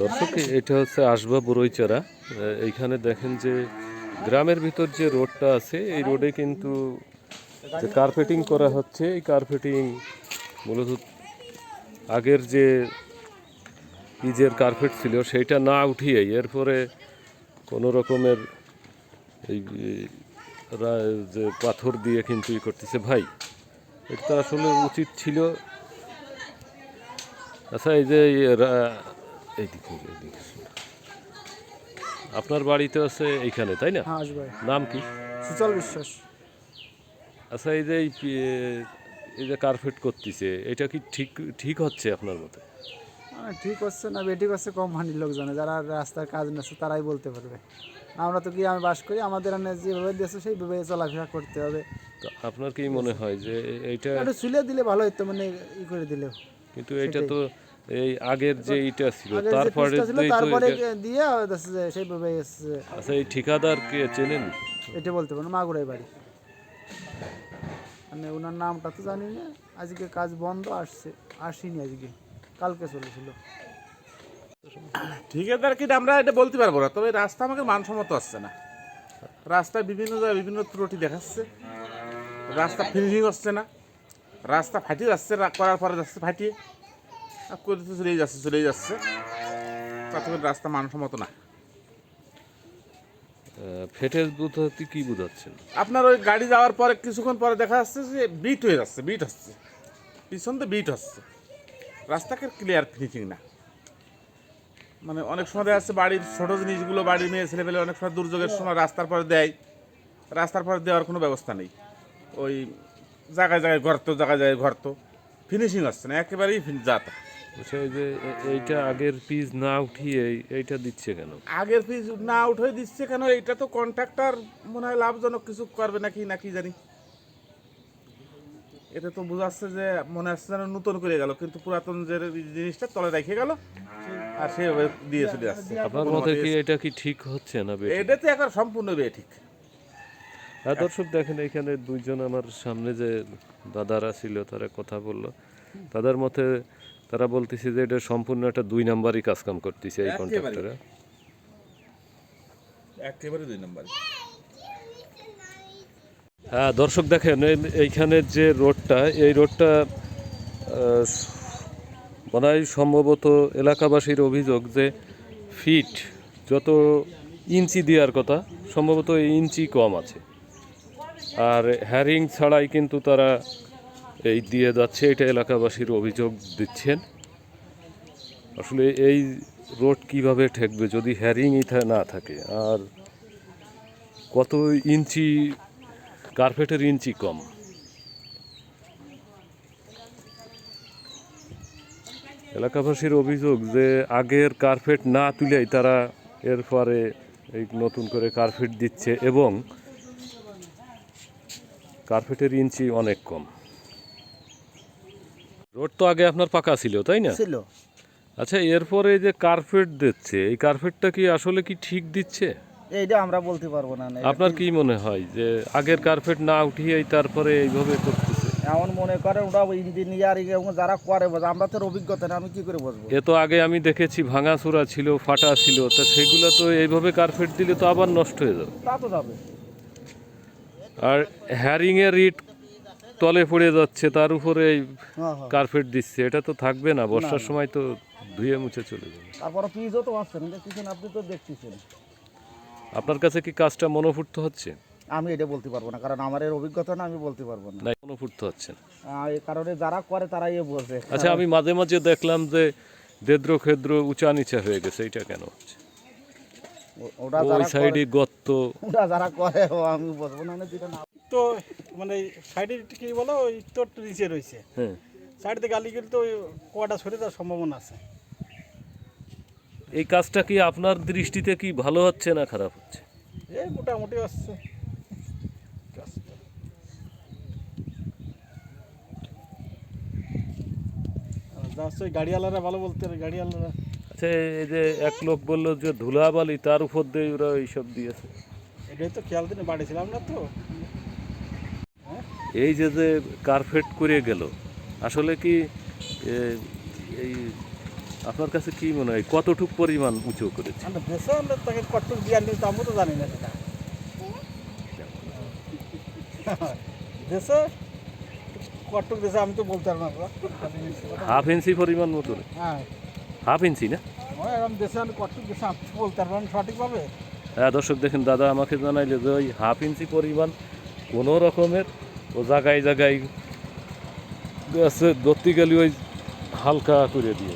দর্শক, এটা হচ্ছে আসবাব বড়ইচড়া। এইখানে দেখেন যে গ্রামের ভিতর যে রোডটা আছে, এই রোডে কিন্তু যে কার্পেটিং করা হচ্ছে, এই কার্পেটিং মূলত আগের যে পিচের কার্পেট ছিল সেইটা না উঠিয়ে এরপরে কোনো রকমের এই যে পাথর দিয়ে কিন্তু ই করতেছে। ভাই, এটা আসলে উচিত ছিল। আচ্ছা, এই যে এইদিকে আপনার বাড়িতে আছে এইখানে, তাই না? হ্যাঁ আসবে। নাম কি? সুচল বিশ্বাস। আচ্ছা, এই যে এই যে কার্পেট করতেছে, এটা কি ঠিক ঠিক হচ্ছে আপনার মতে? মানে ঠিক হচ্ছে না বেঠিক হচ্ছে কোম্পানির লোক জানে, যারা রাস্তার কাজ নিচ্ছে তারাই বলতে পারবে। আমরা তো গ্রামে বাস করি, আমাদের এখানে যেভাবে দিয়েছে সেইভাবে চলাফেরা করতে হবে। তো আপনার কি মনে হয় যে এইটা একটু সুলে দিলে ভালো হতো, মানে ই করে দিলেও। কিন্তু এটা তো এই আগের যে এইটা ছিল আগের যে তারপরে পিসটা ছিল তারপরে দিয়ে হচ্ছে যে সেইভাবে এসছে। আচ্ছা, এই ঠিকাদার কে চেনেন? এটা বলতে পারবো না, মাগুরাই বাড়ি। মানে ওনার নামটা তো জানি না। আজকে কাজ বন্ধ, আসিনি আজকে, কালকে চলেছিল। ঠিকাদার কি আমরা এটা বলতে পারবো না, তবে রাস্তা আমাকে মানসম্মত আসছে না। রাস্তায় বিভিন্ন জায়গায় বিভিন্ন ত্রুটি দেখাচ্ছে, রাস্তা ফিনিশিং হচ্ছে না, রাস্তা ফাটিয়ে যাচ্ছে, করার পরে যাচ্ছে ফাটিয়ে আর করে তো চলেই যাচ্ছে, তাতে করে রাস্তা মানসম্মত না। ফেটে বুঝাতে কি বুঝাচ্ছেন? আপনার ওই গাড়ি যাওয়ার পরে কিছুক্ষণ পরে দেখা যাচ্ছে যে বিট হয়ে যাচ্ছে, বিট হচ্ছে, পিছন তো বিট হচ্ছে, রাস্তাকে ক্লিয়ার ফিনিশিং না। মানে অনেক সময় দেখা যাচ্ছে বাড়ির ছোটো জিনিসগুলো, বাড়ির মেয়ে ছেলেপেলে অনেক সময় দুর্যোগের সময় রাস্তার পরে দেয়, রাস্তার পরে দেওয়ার কোনো ব্যবস্থা নেই। ওই জায়গায় জায়গায় ঘরত ফিনিশিং হচ্ছে না, একেবারেই যাতা। আচ্ছা, এই যে এইটা আগের পিচ না উঠিয়ে এইটা দিচ্ছে কেন? আগের ফিজ না উঠে দিচ্ছে কেন? এইটা তো কন্ট্রাক্টর মনে হয় লাভজনক কিছু করবে নাকি জানি। এটা তো বোঝাচ্ছে যে মনে হচ্ছে যেন নতুন করে গেল, কিন্তু পুরাতন যে জিনিসটা তলে রেখে গেল আর সেভাবে দিয়ে চলে যাচ্ছে। আপনার মতে কি এটা কি ঠিক হচ্ছে না? এটা তো এখন সম্পূর্ণ ঠিক। হ্যাঁ দর্শক, দেখেন এখানে দুইজন আমার সামনে যে দাদারা ছিল তারা কথা বললো। তাদের মতে তারা বলতেছে যে এটা সম্পূর্ণ একটা 2 নাম্বারই কাজকাম করতেছে এই কন্ট্রাক্টরে। একেবারে 2 নম্বর। হ্যাঁ দর্শক, দেখেন এইখানের যে রোডটা, এই রোডটা মনে হয় সম্ভবত এলাকাবাসীর অভিযোগ যে ফিট যত ইঞ্চি দেওয়ার কথা, সম্ভবত ইঞ্চি কম আছে। আর হ্যারিং ছাড়াই কিন্তু তারা এই দিয়ে যাচ্ছে, এটা এলাকাবাসীর অভিযোগ দিচ্ছেন। আসলে এই রোড কিভাবে ঠেকবে যদি হ্যারিংই না থাকে? আর কত ইঞ্চি কার্পেটের ইঞ্চি কম। এলাকাবাসীর অভিযোগ যে আগের কার্পেট না তুলেই তারা এরপরে এই নতুন করে কার্পেট দিচ্ছে এবং কার্পেটের ইঞ্চি অনেক কম। রোড তো আগে আপনার পাকা ছিল, তাই না? ছিল। আচ্ছা, এরপরে যে কার্পেট দিচ্ছে, এই কার্পেটটা কি আসলে কি ঠিক দিচ্ছে? এইটা আমরা বলতে পারবো না। আপনার কি মনে হয় যে আগের কার্পেট না উঠিয়েই তারপরে এইভাবে করতেছে? এমন মনে করে ওরা ইঞ্জিনিয়ারিং এবং যারা করে আমরা তো অভিজ্ঞতা না, আমি কি করে বসবো? এ তো আগে আমি দেখেছি ভাঙাচোরা ছিল, ফাটা ছিল, তা সেগুলো তো এইভাবে কার্পেট দিলে তো আবার নষ্ট হয়ে যাবে। তা তো যাবে। আর হ্যারিংয়ের ইট তলে পড়ে যাচ্ছে, তার উপরে এই কার্পেট দিচ্ছে, এটা তো থাকবে না। বর্ষার সময় তো ধুয়ে মুছে চলে যাবে। তারপরে পিজও তো আসছেন, দেখতেছেন, আপনি তো দেখতেছেন। আপনার কাছে কি কাজটা মনোপুষ্ট হচ্ছে? আমি এটা বলতে পারবো না, কারণ আমার এর অভিজ্ঞতা না, আমি বলতে পারবো না। না, মনোপুষ্ট হচ্ছে না। এই কারণে যারা করে তারাই বলছে। আচ্ছা, আমি মাঝে মাঝে দেখলাম যে দেদ্র খেদ্র উঁচা নিচা হয়ে গেছে, এটা কেন হচ্ছে? ওটা ওই সাইডে গর্ত। ওটা যারা করে আমি বলবো না, যেটা না। তো মানে সাইডে কি বলো, ওই তো নিচে রয়েছে, হ্যাঁ, সাইড থেকে গালি গেলে তো ওই কোয়াটা সরে যাওয়ার সম্ভাবনা আছে। এই কাজটা কি আপনার দৃষ্টিতে কি ভালো হচ্ছে না খারাপ হচ্ছে? এই মোটামুটি আসছে কাজটা। যাচ্ছে ওই গাড়িওয়ালারা ভালো বলতে, গাড়িওয়ালারা। আচ্ছা, এই যে এক লোক বললো যে ধুলাবালি তার উপর দিয়ে ওরা এইসব দিয়েছে, এটাই তো খেয়াল দিনে বাড়ি ছিলাম না তো। এই যে যে কার্পেট করে গেল, আসলে কি এই আপনার কাছে কি মনে হয় কতটুক পরিমাণ উঁচু করেছে? আমরা দেশে আমরা তাকে কট্টক দিয়ে আনলে তো আমরা তো জানি না সেটা দেশে কট্টক দেশে আমি তো বলতে পারবো না হাফ ইঞ্চি পরিমাণ মতো? হ্যাঁ হাফ ইঞ্চি না? ওই এরকম দেশে আমি কট্টক দেশে আমি তো বলতে পারবো না সঠিকভাবে। হ্যাঁ দর্শক দেখেন, দাদা আমাকে জানাইলে যে ওই হাফ ইঞ্চি পরিমাণ কোনো রকমের ও জায়গায় জায়গায় ধরতে গেলে ওই হালকা করে দিয়ে